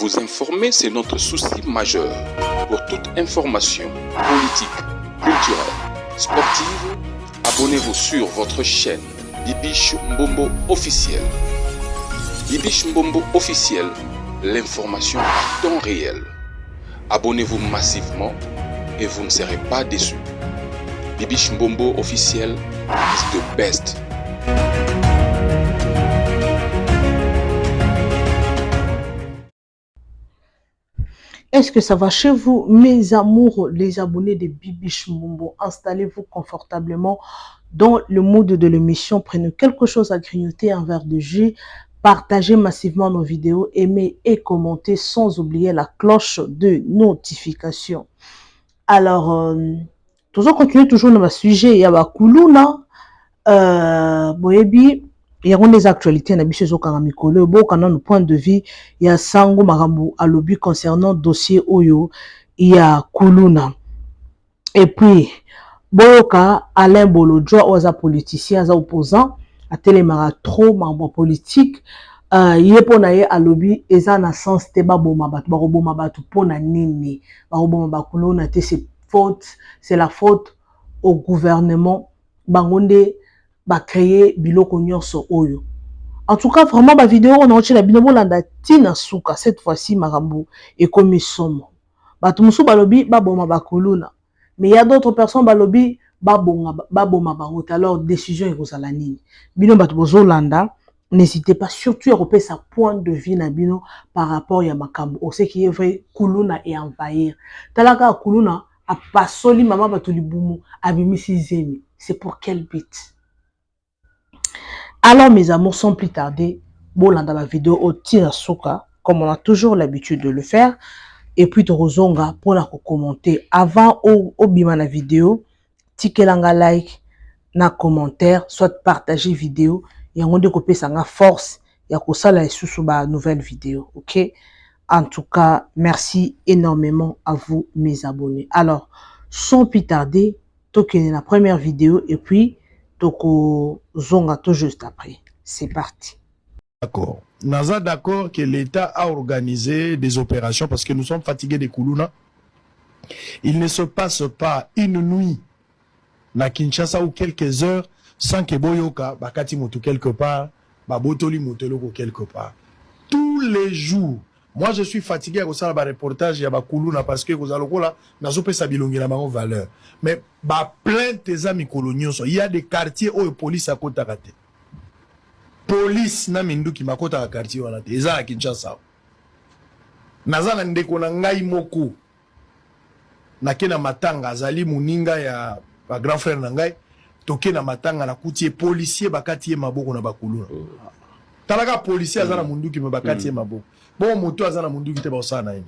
Vous informer, c'est notre souci majeur. Pour toute information politique, culturelle, sportive, abonnez-vous sur votre chaîne Bibiche Mbombo officiel. Bibiche Mbombo officiel, l'information à temps réel. Abonnez-vous massivement et vous ne serez pas déçus. Bibiche Mbombo officiel is the best. Est-ce que ça va chez vous, mes amours, les abonnés de Bibiche Mbombo? Installez-vous confortablement dans le mood de l'émission. Prenez quelque chose à grignoter, un verre de jus. Partagez massivement nos vidéos, aimez et commentez sans oublier la cloche de notification. Alors, toujours continuer toujours dans le sujet. Il y a Kuluna, Boyebi. Il y a des actualités na biso zo mikolo bo kana no point de vue il y a sango marambo à lobby concernant dossier Oyo il y a Kuluna et puis boyoka Alain Bolodjo oza politicien za opposant a télémara trop mambo politique yepona ye à lobby eza na sens te baboma batu baroboma batu pona nini baroboma bakuluna te c'est la faute au gouvernement bangonde ba créer biloko nyonso oyo. En tout cas, vraiment, ma vidéo, on a reçu la binobo landa tina souka. Cette fois-ci, marambo, et comme somo. Batumusu balobi, baboma bakuluna. Mais il y a d'autres personnes, balobi, baboma barot. Alors, décision est aux alanines. Bino batubozo landa, n'hésitez pas, surtout à repérer sa point de vue na bino par rapport à makambo. On sait qu'il est vrai, kuluna et envahir. Talaka kuluna, a pas soli mama batulibumu, abimisi zemi. C'est pour quel but? Alors mes amours, sans plus tarder, bon dans la vidéo au Tinasuka, comme on a toujours l'habitude de le faire, et puis Torozonga pour la commenter avant au bima la vidéo, tikelanga like, na commentaire, soit partager vidéo, et on découper ça na force, et à ça la sous ba nouvelle vidéo, ok? En tout cas, merci énormément à vous mes abonnés. Alors, sans plus tarder, toquez la première vidéo et puis Toko zonga tout juste après. C'est parti. D'accord. Naza d'accord que l'État a organisé des opérations parce que nous sommes fatigués des Kuluna. Il ne se passe pas une nuit na Kinshasa ou quelques heures sans que Boyoka bakati moto quelque part, babotoli motoloko quelque part. Tous les jours. Moi je suis fatigué à ça ba reportage ya ba Kuluna parce que kozalokola nazo pesa bilongi na bango valeur. Mais ba plainte tes amis coloniaux, il y a des quartiers où la police a kota kate. Police na minduki makota ka quartier wana te. Eza na Kinshasa. Naza na ndeko na ngai moko. Na kena matanga azali muninga ya ba grand frère na ngai. Toke na matanga na kutie policier bakati ye maboko na bakuluna. Talaka policier azana munduki me bakati ye maboko. Bon moto azana munduki te ba osana ene.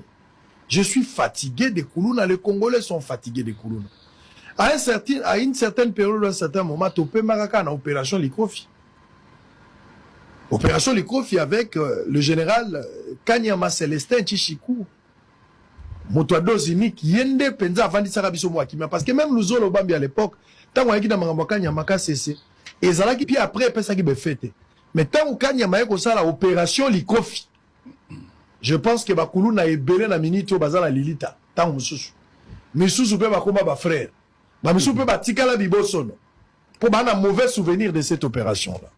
Je suis fatigué des Kuluna, les Congolais sont fatigués des Kuluna. À une certaine période, à un certain moment, Topé Maraka en opération Likofi. Opération Likofi avec le général Kanyama Célestin Chichikou. Motoado Zinik, Yende Penza avant d'Isarabiso Mouakima. Parce que même nous autres, à l'époque, tant qu'on a dit dans Kanyama cessé, et Zalaki, puis après, ça qui me fait. Mais tant qu'on Kanyama a ça, l'opération Likofi. Je pense que Bakulu na ebele na minito bazala lilita tant mususu. Misusu pe bakoma ba frère. Ba misusu pe batikala bibosono. Pour ba na mauvais souvenir de cette opération là.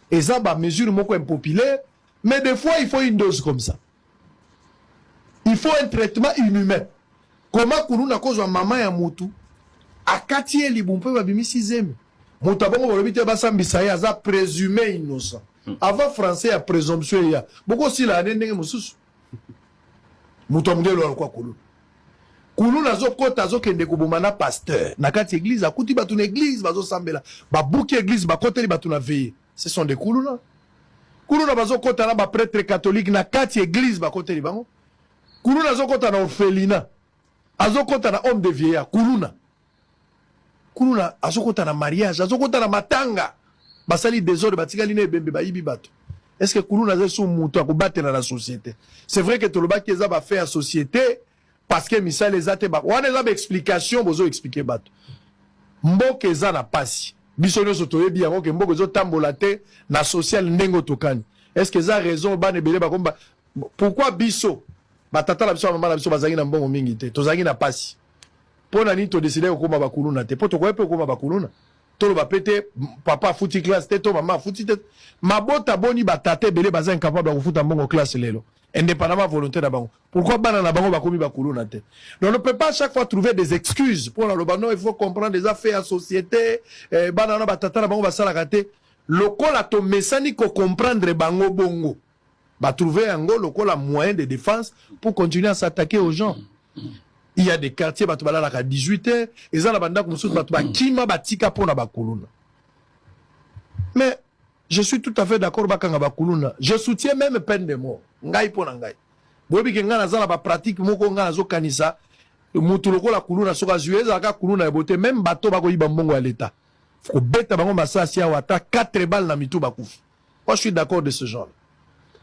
Et ça ba mesure moko impopulaire, mais des fois il faut une dose comme ça. Il faut un traitement inhumain. Comment Kulu na kozwa mama ya mutu akati eli bumpe ba bimisi zemi. Mutabongo bolobite ba sambisa ya za présumé innocent. Avant français à présomption ya beaucoup si la ndenge mususu mutomngelo alikuwa Kuluna Kuluna zokota zokende kubomana pasteur na kati église akuti batu na église bazo sambela ba buki église ba koteli batu na veiller ce sont des Kuluna bazo kota na ba prêtre catholique na kati église ba koteli bango Kuluna zokota na orphelinat azokota na homme de vieillard Kuluna azokota na mariage azokota na matanga basali désordre batikali ne bembe bayibi bato. Est-ce que Kuluna ze sou muto akubate na la société? C'est vrai que toloba keza ba fait à société parce que misal les ate ba wana za ba explication bozo expliquer bato. Mboke za na pasi. Biso nyoso toyebi yango ke mboke zo tambola te na social ndengo tokani. Est-ce que za raison ba ne belé ba komba pourquoi biso batata la biso maman la biso bazangi na mbongo mingi te tozangi na pasi pona ni to décider ko koma bakuluna te poto ko pe koma bakuluna to lo bapete papa futi classe te to maman futi te mabota boni batata belé bazan capable de futa mbongo classe lelo indépendamment volonté na bango pourquoi bana na bango bakomi bakuluna te donc on ne peut pas chaque fois trouver des excuses pour la lobano il faut comprendre des affaires à société bana na batata na bango basala raté lokola to mesani ko comprendre bango bongo va trouver un lokola moyen de défense pour continuer à s'attaquer aux gens. Il y a des quartiers batu balala à 18h et ça la banda comme ça batu ba kima batika pona bakuluna. Mais je suis tout à fait d'accord bakanga bakuluna. Je soutiens même peine de mort. Ngai pona ngai. Bobi ke ngana za la ba pratique moko ngana zo kanisa mutu lokola kuluna soka zueza ka kuluna ebote même bato bako yiba mbongo ya l'état. Faut beta bango masasi ya wata 4 balles na mitu bakufi. Moi je suis d'accord de ce genre.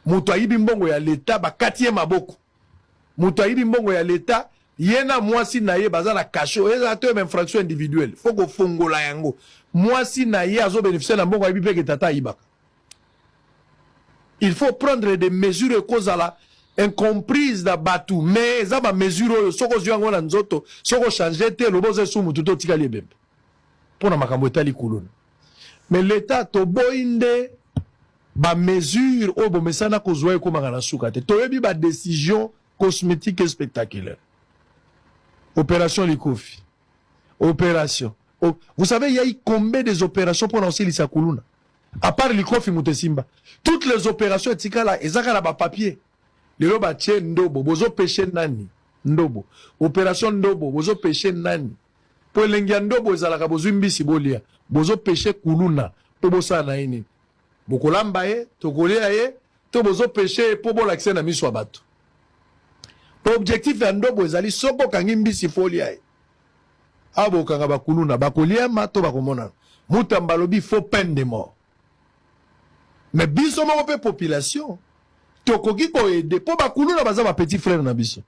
Mutu ayibi mbongo ya l'état ba 4e maboko. Mutu ayibi mbongo ya l'état yena mwasi na ye baza na kasho eza to même infraction individuelle faut ko fongola yango mwasi na ye azo bénéficier na mbongo ayibi peke tata yibaka. Il faut prendre des mesures kozala incomprise da batu mais za ba mesure soko zwango na nzoto soko changer te loboze sumu tuto tikali bembe pona makambo etali kuluna mais l'état to boinde ba mesure o bomesana kozwa ko mangana suka te toyebi ba décision cosmétique et spectaculaire opération Likofi opération vous savez il y a eu combien des opérations pour lancer l'isa kuluna à part Likofi Mutesimba toutes les opérations etikala ezaka na ba papier lelo ba tie ndobo bozo pêcher nani ndobo opération ndobo bozo pêcher nani po lengia ndobo ezalaka bozo mbisi bolia bozo pêcher kuluna po bosa na ini bokolamba ye tokolia ye to bozo pêcher po bolakise na miso bato objectif ya ndobo ezali soko kangi mbisi folia ye abo kanga bakuluna bakolia mato bakomona mutamba lobi faut peine de mort mais biso moko pe population tokoki ko aider po bakuluna baza ba petit frère na biso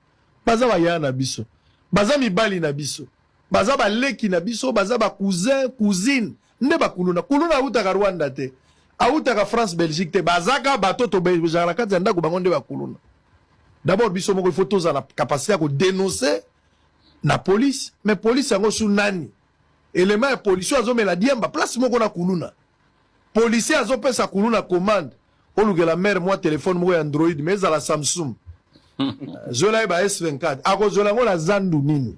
baza ba ya na biso baza mibali na biso baza ba leki na biso baza ba cousin cousine nde bakuluna kuluna utaka Rwanda te autaka France Belgique te bazaka bato to bezala kati ndako bango nde bakuluna d'abord biso moko il faut toza la capacité à dénoncer na police mais police yango su nani élément ya police azo mela diamba place moko na kuluna policier azo pesa kuluna commande oluke la mère moi téléphone moko Android mais za la Samsung zola ba S24 ako zola ngo la zandu nini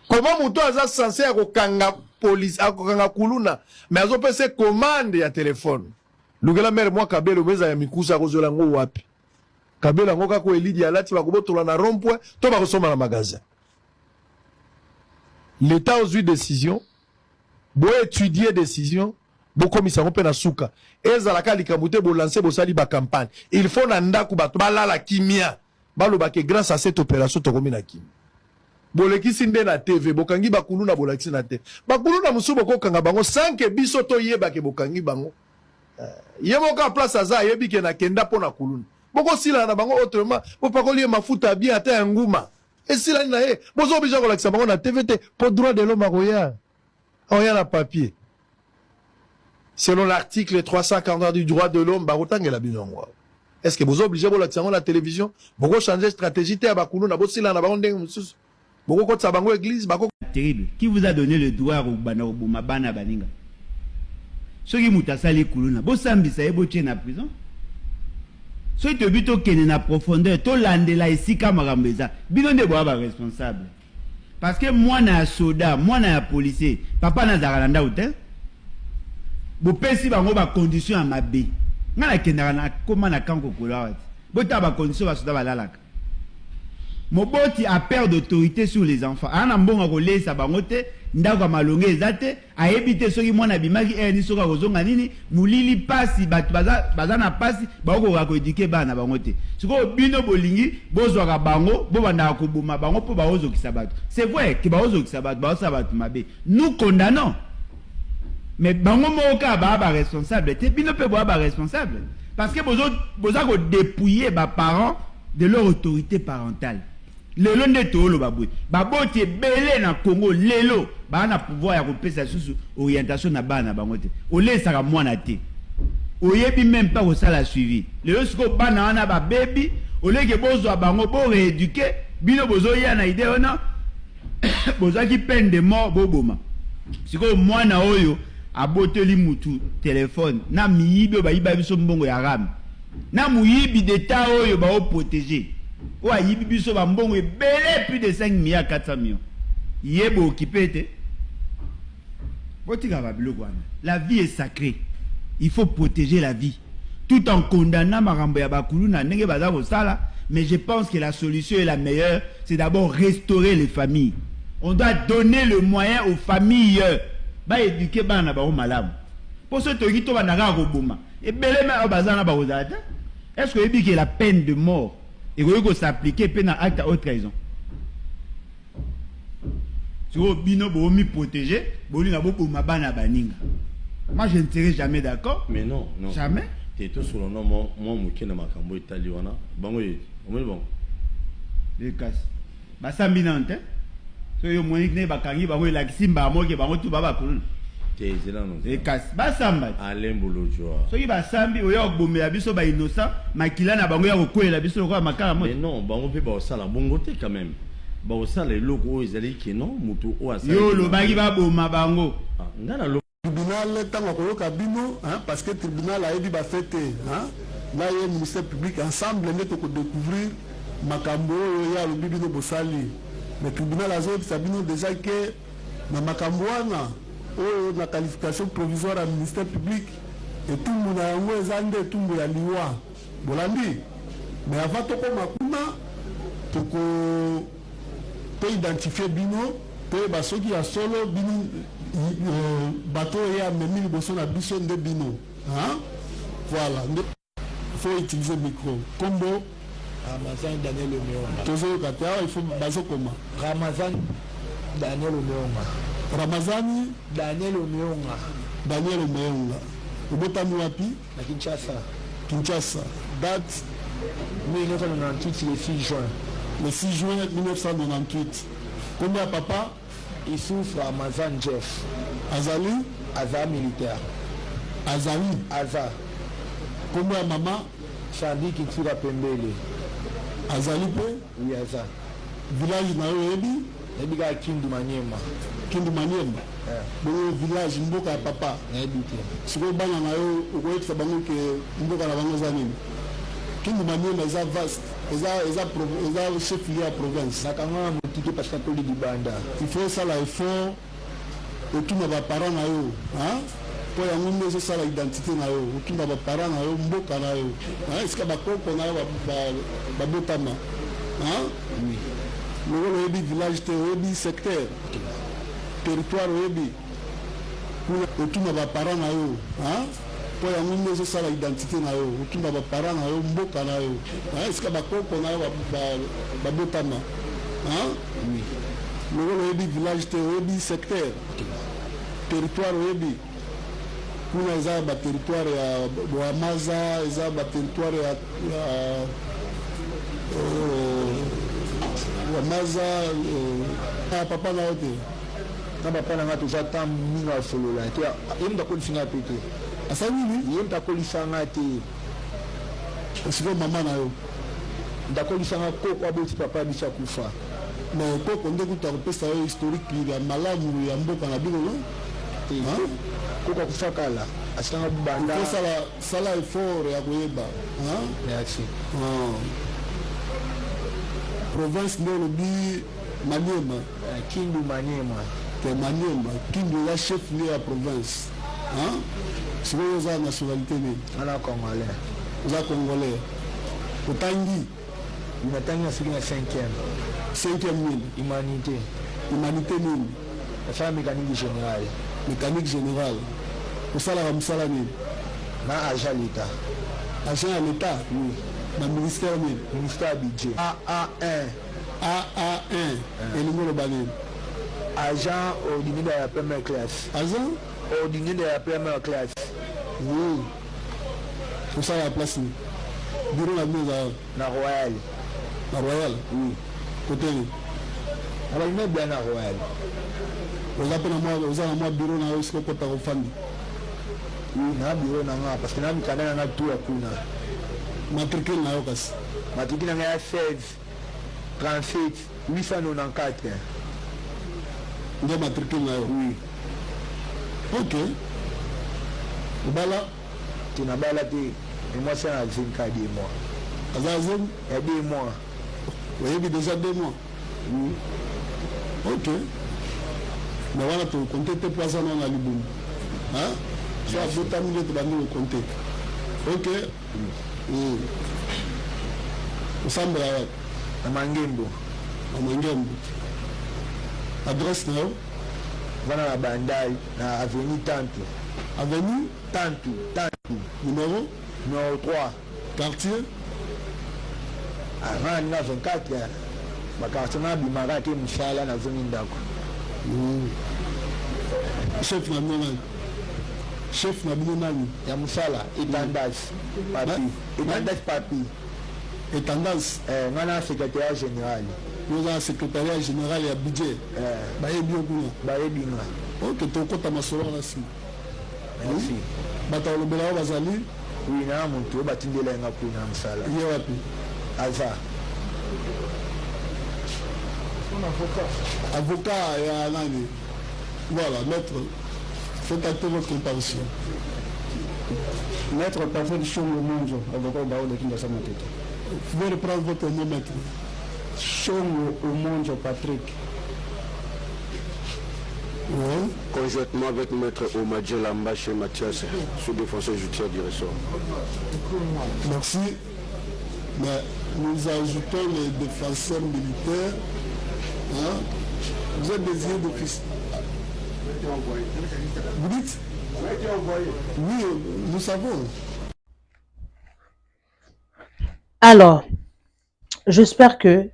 comment muto aza censé akokanga police akokanga kuluna mais azo pesa commande ya téléphone luke la mère moi kabelo meza ya mikusa ako zola ngo wapi kabela ngo kako elidi alati bakobotola na rond-point to bakosoma na magasin l'état a eu décision bo étudier décision bo komisa ko pe na suka ezalaka likambute bo lancer bo sali ba campagne il faut na ndaku bato balala kimia baloba ke grâce à cette opération to komina kimia bo lekisi nde na TV bokangi bakuluna bo lekisi na TV bakuluna musubo ko kanga bango sanke biso to yeba ke bokangi bango yemo ka place aza yebi ke na kenda pona kuluna boko sila na bango autrement po pakoli mafuta bien ata nguma et sila na ye bozo obija ko lakisa bango na TVT pour droit de l'homme aroya oya na papier selon l'article 340 du droit de l'homme barotangela binongo est-ce que bozo obija ko lakisa bango na télévision boko changer stratégie te bakulu na bosila na bango ndenge mususu boko ko tsa bango église bako terrible qui vous a donné le droit au bana obuma bana baninga soki mutasali kuluna bosambisa ebo tie na prison. Si tu es au na profondeur, tu l'andela ici comme Rambeza, bino de bois responsable. Parce que moi na soda, moi na policier, papa na zaralanda hotel. Bo pesi bango ba condition à ma bé. Ngala kendara na koma na kanko kolawat. Bo ta ba condition ba soda balalaka. Moboti a peur d'autorité sur les enfants. Ana mbonga ko lesa bango te, ndako malonge ezate, a éviter soki mwana bimaki ni soka kozonga nini, mulili pasi batu baza na pasi, ba ko ko éduquer bana bango te. Siko bino bolingi, bozwa ka bango, bo banda ko boma bango po ba ozo kisabatu. C'est vrai que ba ozo kisabatu, ba sabatu mabe. Nous condamnons. Mais bango moka ba responsable, te bino pe ba responsable parce que boza ko dépouiller ba parents de leur autorité parentale. Lelo nde tolo babwe baboti belé na Congo lelo ba na pouvoir ya kopesa susu orientation na bana bango te olesa ka mwana te oyebi même pas kosala suivi lelo siko bana wana babebi oleke bozwa bango boreéduke bino bozoya na ide wana bozwaki peine de mort boboma siko mwana oyo aboteli mutu telefone na miyibi oyo bayiba biso mbongo ya rame na muyibi d'etat oyo baoprotege oyo ayibi biso bambongo ebele plus de 5 milliards 400 millions yebo okipe te botika babiloko wana. La vie est sacrée, il faut protéger la vie tout en condamnant makambo ya bakulu na ndenge baza kosala. Mais je pense que la solution est la meilleure, c'est d'abord restaurer les familles. On doit donner le moyen aux familles ba éduquer bana ba malamu. Pour ce toki to banaka koboma. Et belema bazana ba ozata. Est-ce que ebi que la peine de mort et que s'appliquer peine acte à haute trahison? Si vous bino bomi protéger, boli na boko mabana baninga. Moi je ne serai jamais d'accord. Mais non, non. Jamais. Et tout sur le nom moi mukina makambo italiana. Bango on est bon. Les casse. Ba sambinante. So yo monique ne bakangi bango la kisimba moke bango tu baba kuluna. Te zela non. Les casse. Ba samba. Alain Bolojoa. So ki ba sambi oyo bomela biso ba innocent, makila na bango ya kokwela biso kwa makala moto. Mais non, bango pe ba sala bongo te quand même. Ba osala eloko ezali ke non mutu o asala. Yo lo bagi ba boma bango. Ngana lo tribunal tango koyoka bino parce que tribunal a ebi ba fete là il y a ministère public ensemble ne to découvrir makambo ya lo bibino bosali mais tribunal azo sabino déjà que na makambo wana o na qualification provisoire à ministère public et tout le monde a yango ezande tout ya liwa bolandi mais avant to ko makuna to ko to identifier bino pe basoki ya solo bino bateau ya memi liboso na biso nde bino voilà faut utiliser micro combo Ramazan Daniel Omeonga tozoyoka te awa il faut bazokoma Ramazan Daniel Omeonga Ramazani Daniel Omeonga Daniel Omeonga obotami wapi na Kinshasa Kinshasa date 1998 le 6 juin le 6 juin 1998 combien papa Issouf Ramazan Jeff azali Aza militaire azali Aza combien maman Sandi Kitsura Pembele azali pe oui Aza village na yo yebi Ebiga Kindu Maniema Kindu Maniema bongo village mboka ya papa nayebi te sikoyo bana na yo okoyebisa bango ke mboka na bango eza nini Kindu Maniema eza vaste eza chef lieu ya province nakanga motike parce que toli libanda il faut esala effort otuna baparent na yo mpo yango nde ezosala identité na yo otuna baparent na yo mboka na yo esika bakoko na yo babotama lokolo oyebi village te oyebi secteur territoire oyebi kuna otuna baparent na yo mpo yango nde ezosala identité na yo otuna baparent na yo mboka na yo esika bakoko na yo babotama lokolo oyebi village te oyebi secteur territoire oyebi kuna eza baterritoire ya Boamaza eza baterritoire ya Boamaza papa na yo te na papa na nga toza ta mingi afolola te ye mutu akolisi nga pe te asali nini ye mutu akolisa nga te sikoyo mama na yo ndakolisa nga koko aboti papa biso akufa mais koko nde kuta kopesa yo historique ya malamu ya mboka na bino no koko akufa kala asikanga banda sala effort ya koyeba merci province nde olobi Maniema Kindu Maniema te Maniema Kindu eza chef lieu ya province sikoyo oza nationalité nini ana congolais oza congolais otangi natangi na soki na 5e nini humanité nini nasala mécanique générale mécanique générale osalaka mosala nini na agent l'état agent ya l'état oui na ministère nini ministère ya budget AA1 elingi oloba nini agent ordinaire ya première classe agent ordinaire ya première classe oui osala ya place nini bureau na bino eza na royal oui kote nini abalime bien na royal oza mpe oza na mwa bureau na yo siko kota kofandi Oui, na bureau na nga parce que na mikanda na nga tout ya kuna. Matricule na yo kasi. Matricule na nga ya 16 37 894. Ndio matricule na yo. Oui. Ok. Obala Tinabala te. Et moi c'est un 24 mois. Azazem, Il y a 2 mois. vous avez déjà 2 mois. Oui. Ok. Mais voilà, tu comptes tes poissons dans la liboum. Hein? Tu as 2 000 tu vas nous compter. Ok. Au centre Na Mangembo. à Mangembo. Adresse là, Wana na Bandai na avenue Tantu. avenue, Tantu. numéro, Numéro 3. quartier, Ah, nga 24 ya. Bakarti na bimaka te musala na zoni ndako. chef na bino. Chef na bino nani? Ya musala Etandas papi. Etandas papi. Et tendance, Nga na secrétaire général. nous avons secrétariat général et budget. Baye bio kuna. Bayebi nga. Ok, tu comptes ma solo là si. Merci. Bata olobela bazali, Oui, na muntu batindela nga kuna musala. ye wapi? Alpha. Avocat et nani. Voilà, maître, faites acter votre comparution. Maître Patrick Chongo Monjo, avocat Bao de Kinda Samatete. Vous pouvez reprendre votre nom, maître. Chongo Monjo Patrick. Oui. Conjointement avec Maître Omadje Lambache Mathias, sous-défenseur judiciaire du ressort. Merci. Mais nous ajoutons les défenseurs militaires. Hein? Vous êtes désiré d'office. Vous dites? Oui, nous savons. Alors, j'espère que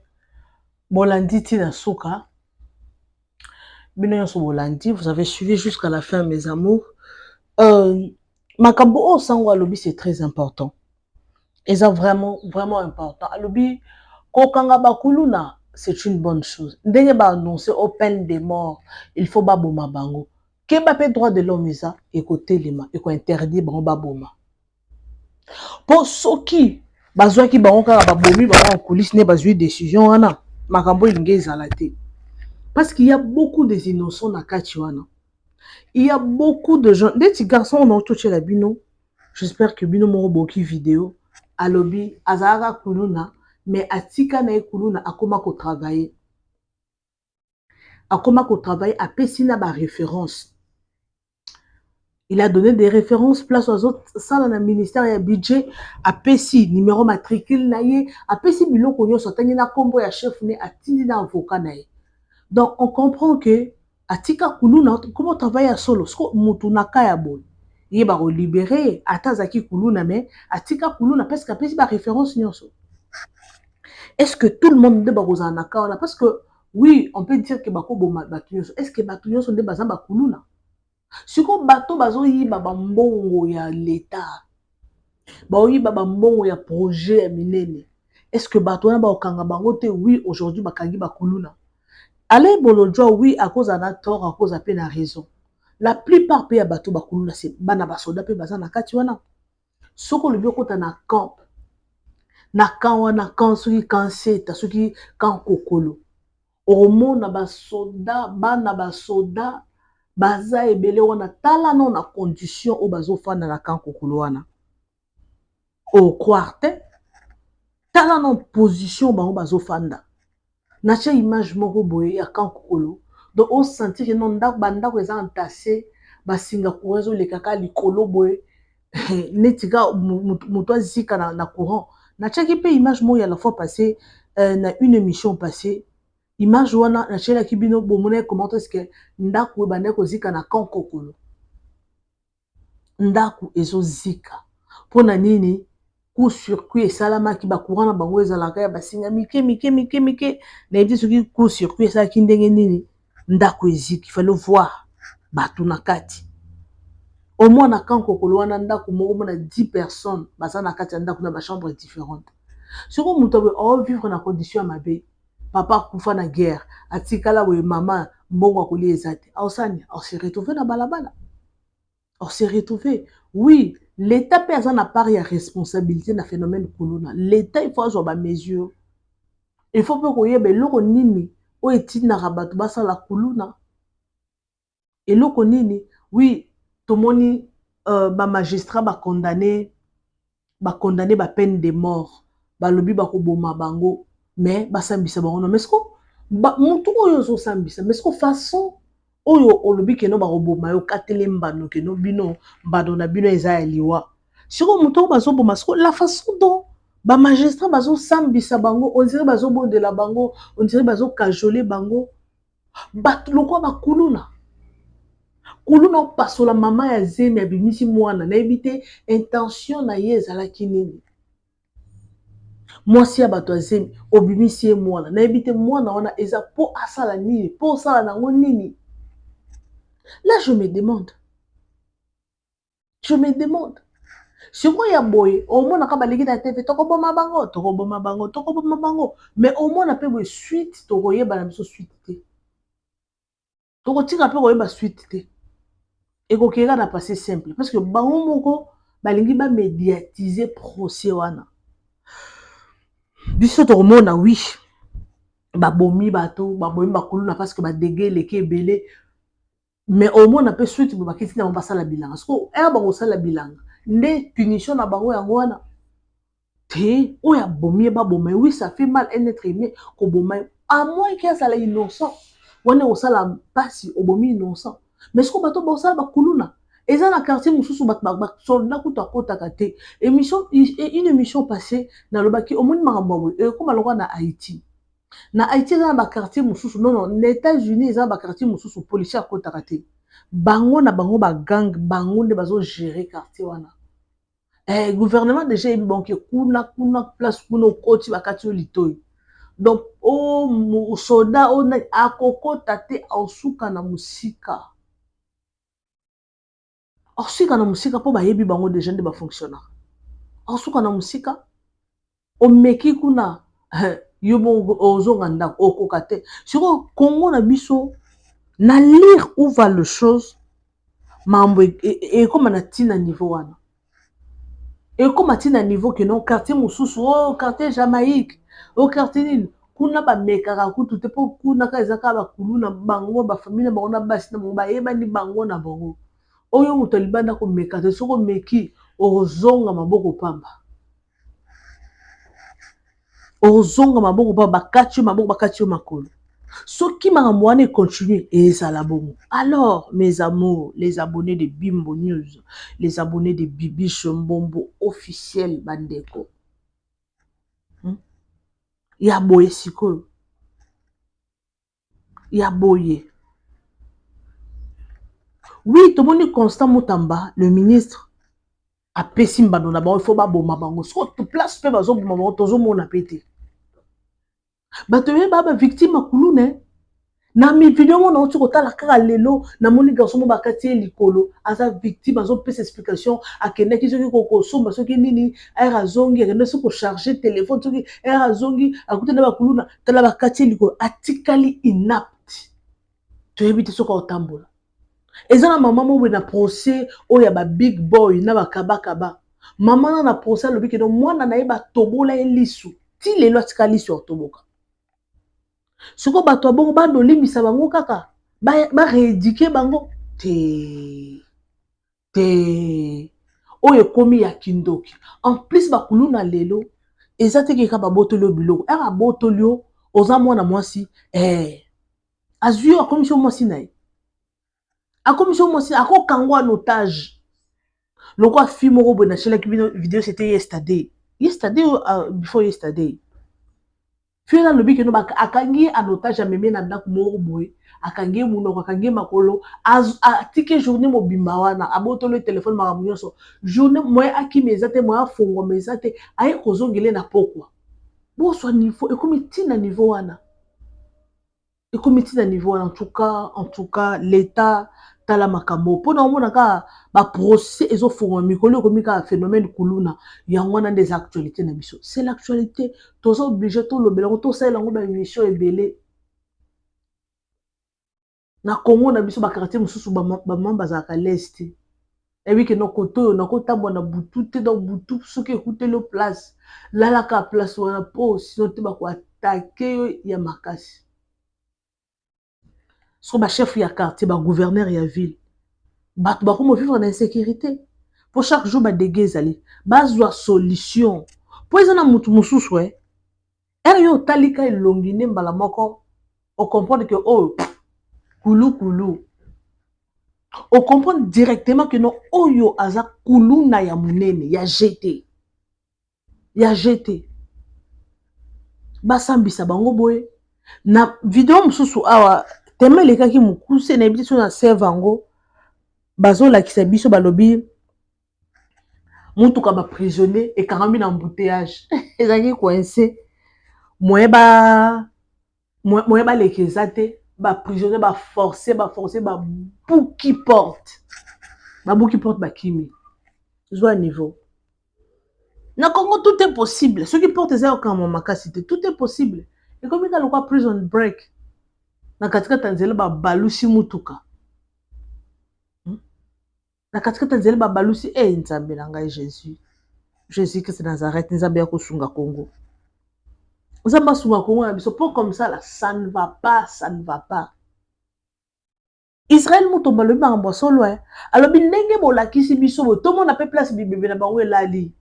Bolandi Tina Souka, Bolandi, vous avez suivi jusqu'à la fin, mes amours. Makambo au Sango Alobi, c'est très important. Et ça, vraiment, vraiment important. Alobi, Kokanga Bakuluna, c'est une bonne chose. Dès que annoncé open des morts, il faut baboma bango. Kebape droit de l'homme, ça, écoutez les mains, et qu'on interdit baboma. Pour ceux qui, bazwa ki bango kaka babomi bango en coulisses ne bazui décision wana makambo ilinge ezalate parce qu'il y a beaucoup des innocents na kati wana. Il y a beaucoup de gens des petits garçons on a touché la bino. J'espère que bino moko boki vidéo alobi azaka kuluna mais atika na kuluna akoma ko travailler a pesina ba référence. Il a donné des références, place aux autres, ça dans le ministère, il y a budget, à Pessi, numéro matricule, à Pessi, bilo konyo, sotani na kombo ya chef, à tindi na avocat naye. Donc, on comprend que, à tika kuluna, comment travailler à solo, sko mutu naka ya bon. Il va libérer, à tazaki kuluna, mais à tika kuluna, parce qu'à Pessi, ba référence nyonso. Est-ce que tout le monde de baroza naka, parce que, oui, on peut dire que bako bo batunyoso, est-ce que batunyoso de bazamba kuluna? Si ko bato bazo yiba mbongo ya l'État, ba yiba mbongo ya projet ya minene, est-ce que bato na ba okanga bango te? Oui, aujourd'hui bakangi bakuluna. Allez bolodjo, oui, à cause d'un tort, à cause à peine à raison. La plupart pe ya bato bakuluna c'est bana basoda pe baza na kati wana. Soko le bioko ta na camp. Na camp wana camp soki kanseta soki camp kokolo. Omona basoda bana basoda baza ebele wana tala non na condition o bazo fana na kan kokolo wana o kwarte tala non position ba bazo fanda na cha image moko boye ya kan kokolo donc on sentir que non ndak banda ko eza entassé ba singa ko rezo le kaka likolo boye netika moto zika na courant na cha ki pe image mo ya la fois passée na une émission passée. Image wana na chela kibino bomone comment est-ce que ndaku bande ko zika na kan kokolo ndaku ezo zika pona nini coup circuit salama ki ba courant na bango ezalaka ya basinga mike na yedi soki coup circuit ça ki ndenge nini ndaku eziki fallait voir batu na kati au moins na kan kokolo wana ndaku moko mona 10 personnes baza na kati ya ndaku na ba chambre différente siko muto o vivre na condition ya mabe. Papa kufa na guerre, atikala we maman mbongo akoli ezate. Ausani, on s'est retrouvé na balabala. On s'est retrouvé. oui l'état peut avoir une part de responsabilité dans le phénomène kuluna. L'état il faut avoir des mesures. Il faut pas qu'il y ait des gens nini ou étine na rabat basa la kuluna. Et loko nini oui tout le monde ba magistrat ba condamné ba peine de mort ba lobi ba ko boma bango mais ba sambisa bango non mais ce ko ba mutu oyo zo sambisa mais ce ko façon oyo olobi ke no ba ko boma yo katele mbano ke no bino mbano na bino eza liwa siko mutu ba zo boma ce la façon dont ba magistrat ba zo sambisa bango on dirait ba zo bondela bango on dirait ba zo cajoler bango ba loko ba kuluna kuluna pasola mama ya zemi abimisi mwana na ebite intention na ye ezalaki nini mwasi ya bato ya zemi obimisi ye mwana na ebite mwana wana eza po asala nini po osala nango nini. Là je me demande sikoyo ya boye omonaka baleki na tv tokoboma bango mais omona mpe boye suite tokoyeba na biso suite te tokotika mpe koyeba suite te ekokeka na passé simple parce que bango moko balingi bamédiatiser procès wana biso tokomona oui babomi bato babomi bakuluna parce que badege eleki ebele mais omona mpe suite bo bakiti na basala bilanga siko ere bakosala bilanga nde punition na bango yango wana te oyo abomi baboma oui ça fait mal un être aimé koboma à moins que azala innocent wana osala mpasi obomi innocent mais siko bato basala bakuluna eza na quartier mosusu basoldat kutu akotaka te une émission passée nalobaki omoni makambo boye ekoma lokwa na Haïti eza na baquartier mosusu non na États-Unis eza na baquartier mosusu policier akotaka te bango na bango bagang bango nde bazogérer quartier wana gouvernement déjà yebi bonke kuna place kuna okoti bakati yo litoyi donc soda akokota te ausuka na musika mpo bayebi bango déjà nde bafonctionnaire ausuka na musika omeki kuna yo ozonga ndako okoka te siko Congo na biso na lire où va le chose mambo ekoma na ntina niveau wana ekoma ntina niveau ke non quartier mosusu quartier Jamaïque quartier nini kuna bamekaka kutu te mpo kuna ka eza kaka bakuluna bango bafamile bango na basi na bango bayebani bango na bango oyo moto libanda komeka te soko omeki ozonga maboko pamba bakati yo makolo soki makambo wana continue ezala bongo alors mes amours les abonnés de Bimbo News les abonnés de Bibi Shombombo officiel bandeko ya boye sikoyo ya boye oui tomoni Constant Mutamba le ministre apesi mbano na bango il faut baboma bango soko place mpe bazoboma bango tozomona mpe te bato ye baba victime akulune na mivideo mona oti kotala kaka lelo namoni garçon mo bakati ye likolo aza victime azopesa explication akendaki soki kokosomba soki nini ere azongi akende soki kocharge téléphone soki ere azongi akuti na bakuluna tala bakati ye likolo atikali inapte toyebi te soki aotambola eza na mama moboye na procès oyo ya babig boy na bakabakaba mama na procès alobi keno mwana na ye batobola ye lisu ti lelo atika lisu ya kotoboka siko bato abongo bandolimbisa bango kaka baréédike bango te oyo ekomi ya kindoki en plus bakuluna lelo eza te keka babotoli yo biloko ere abotoli yo oza mwana mwasi azwi yo akomisi yo mwasi na ye akokangwa en otage lokwa fi moko boye nacelaki bino video c'était yesterday before yesterday fi na lobi keno akangi en otage amemi na ndako moko boye akangi munoko akangi makolo atiki journée mobimba wana abotolo téléphone makambo nyonso journée moye akimi eza te moye afongwama eza te aye kozongele na pokwa boswa niveau ekomi ntina niveau wana en tout cas l'état tala makambo mpona omona kaka baprocès ezofungwa mikolo ekomi kaka phénomène kuluna yango wana nde eza actualité na biso c'est l'actualité toza oblige tolobelango tosalela yango baémission ebele na Congo na biso bakartier mosusu bamama bazalaka leste Et oui, que nos koto, nos kota bona butu, te dans butu, ce qui écoute le place. Là, la ka place, on a pas, sinon te bako attaquer, ya makasi. So ba chef ya quartier, ba gouverneur ya ville. Ba bako vivre en insécurité. Pour chaque jour, ba déguise ali. Ba zwa solution. Pour ils en a mutu mususu, ouais. Er yo talika ilongine mbala moko. On comprend que, oh, koulou. On comprend directement que non, oyo aza kuluna ya munene, ya jeté. Ya jeté. Basambisa bango boye. Na vidéo msusu awa, teme lekaki mukuse na biso na servango. Bazo la kisa biso balobi. Mutuka ba prisonnier et karami na embouteillage. Ezaki coincé. Moye ba lekezate. Ba prisonnier ba forcé ba bouki porte. Ba bouki porte ba kimi. Zo à niveau. Na Congo tout est possible. Ceux qui portent ça au camp makasité, tout est possible. Et comme il y a le quoi prison break. Na katika tanzela ba balusi mutuka. Na katika tanzela ba balusi nzambe na ngai Jésus. Jésus Christ de Nazareth nzambe ya kosunga Congo. Nzambe sunga Congo na biso pour comme ça là, ça ne va pas. Israël mutomba le ba solo alors binenge bolakisi biso bo tout monde a pe place bibebe na bango elali.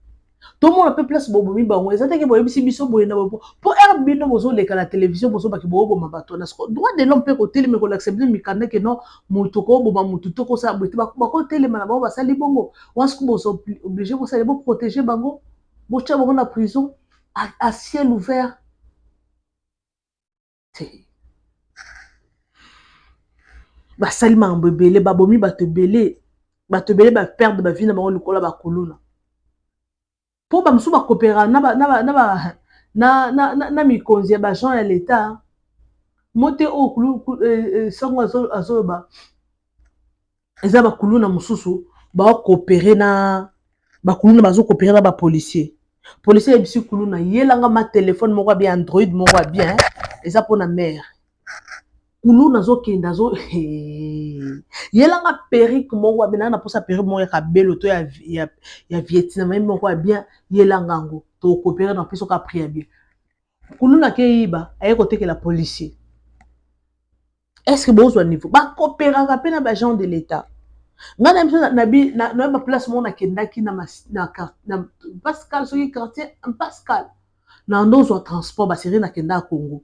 Tout le monde a peu place pour bomi bango ezate ke boyebi biso boye na bo pour bino bozo leka la télévision bozo ba ki bo bo mabato na droit de l'homme pe ko tele me ko l'accepter mikanda ke non mutu ko bo mutu to ko sa bote ba ko tele mana ba sali bongo once ko bozo obligé ko sali bo protéger bango bo tia bango na prison à ciel ouvert. Ba sali mambo belé ba bomi ba te belé ba perdre ba vie na bango likola ba kolona. Pour ba msuba coopéra na mikonzi ya ba gens ya l'état moté o sango azoba eza ba kuluna mususu ba coopérer na ba kuluna bazo coopérer na ba policier ya bisi kuluna yelanga ma téléphone moko bien Android moko bien eza pona mère kuluna zo kenda zo yelanga perruque moko bien na posa perruque moko ya kabelo to ya Vietnam même moko bien yelanga ngo to coopérer na peso ka prier bien kuluna ke yiba aye côté que la policier est-ce que besoin niveau ba coopérer ka pe na ba gens de l'état ngana mso na ba place mona kendaki na Pascal so quartier Pascal na ndozo transport ba série na kenda Congo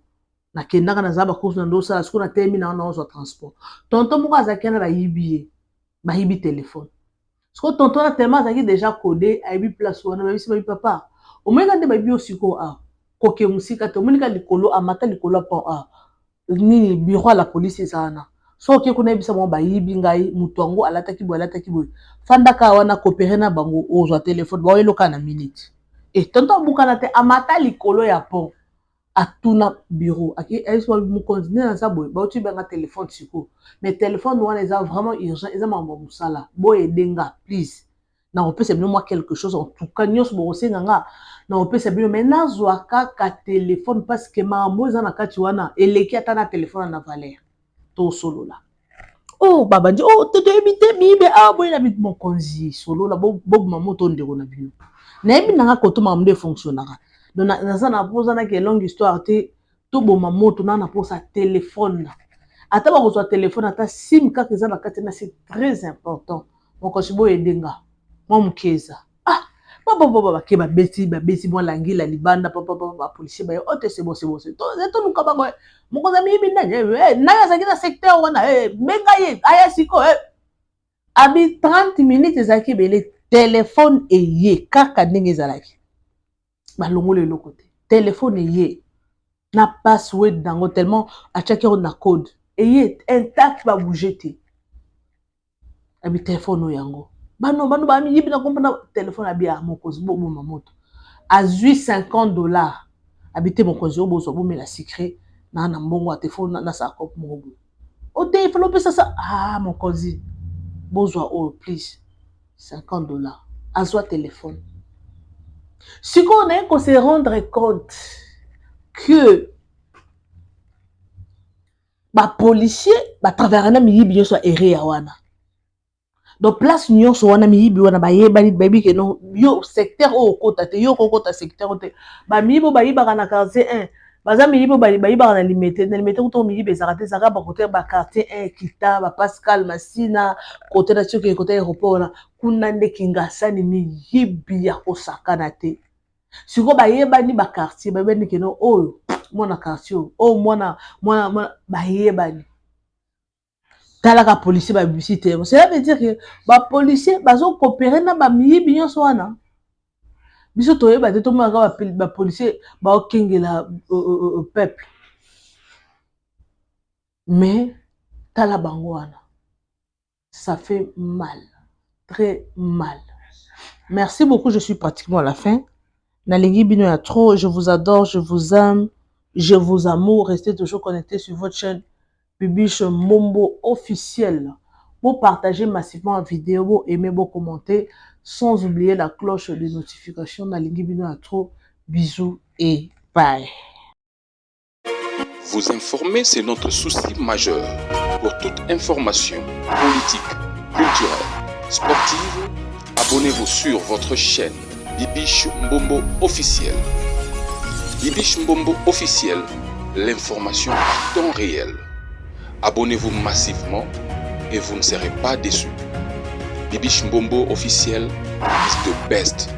na kenda na zaba course na ndozo la skona temi na ndozo transport tonton moko azakena ba yibi téléphone sko tonton na tellement azaki déjà codé a yibi place wana ba bisi ba papa o mwenga nde ba yibi osiko a koke musika to monika likolo amata likolo pa a ni bureau à la police sana so ke kuna bisa mo ba yibi ngai mutongo alataki boy fandaka wana coopérer na bango ozwa téléphone ba yeloka na minute et tonton bukana te amata likolo ya pont atuna bureau aki aiso mu continuer na sa boy ba tu benga téléphone siko mais téléphone wana eza vraiment urgent eza mambo musala boy edenga please na opesa bino moi quelque chose en tout cas nyos bo senga na opesa bino mais nazwa ka téléphone parce que mambo eza na kati wana eleki ata na téléphone na valeur to solo là oh baba ndi oh te éviter bibe ah boy na bit mon konzi solo là bob maman to ndeko na bino na ebi nanga ko to mambo fonctionnera donc na ça na posa na que longue histoire te to boma moto na posa téléphone ata ba ko téléphone ata sim ka keza na kati na c'est très important mon kosibo edenga moi mukeza ah baba ke ba beti moi langila libanda papa policier ba oh c'est bon to nuka ba moko za mibi na na za kina secteur wana menga ye aya siko abi 30 minutes ezaki belé téléphone eye kaka ndenge zalaki balongo le côté téléphone eye na password dango tellement a checker na code eye intact ba bouger te abi téléphone yango bano ba mi yibi na comprendre téléphone abi a mokozi bo moto à $50 habité mokozi bo so bo me la secret na mbongo a téléphone na sa cop mo o téléphone pe ça ah mokozi bozwa oh please $50 azwa téléphone. Ce qu'on a qu'on se rendre compte que ba policier ba travers na miyibi yo so ere ya wana donc place nyonso wana miyibi wana bayebani bayebi ke non yo secteur o okota te yo kokota secteur te bamiyibi bayibaka na quartier 1 baza miyibi bayibaka na limete kuto miyibi ezaka te ezaka bakote ba quartier 1 Kita ba Pascal Masina kote na tioke kote aéroport wana kuna nde Kingasani miyibi ya kosakana te siko bayebani ba quartier bayebani ke non oyo mwana quartier o mwana bayebani talaka policier ba visite cela veut dire que ba policier bazo coopérer na ba miyibi nyonso wana biso toyeba te tomaka ba policier ba okengela peuple mais tala bango wana ça fait mal, très mal. Merci beaucoup, je suis pratiquement à la fin. Nalingi bino ya trop, je vous adore, je vous aime, je vous amour. Restez toujours connectés sur votre chaîne Bibiche Mbombo officiel. Vous partagez massivement la vidéo, vous aimez, vous commentez, sans oublier la cloche de notification. Nalingi bino ya trop. Bisous et bye. Vous informer, c'est notre souci majeur. Pour toute information politique, culturelle, sportive, abonnez-vous sur votre chaîne Bibiche Mbombo officiel. Bibiche Mbombo officiel, l'information à temps réel. Abonnez-vous massivement et vous ne serez pas déçus. Bibiche Mbombo officiel is the best.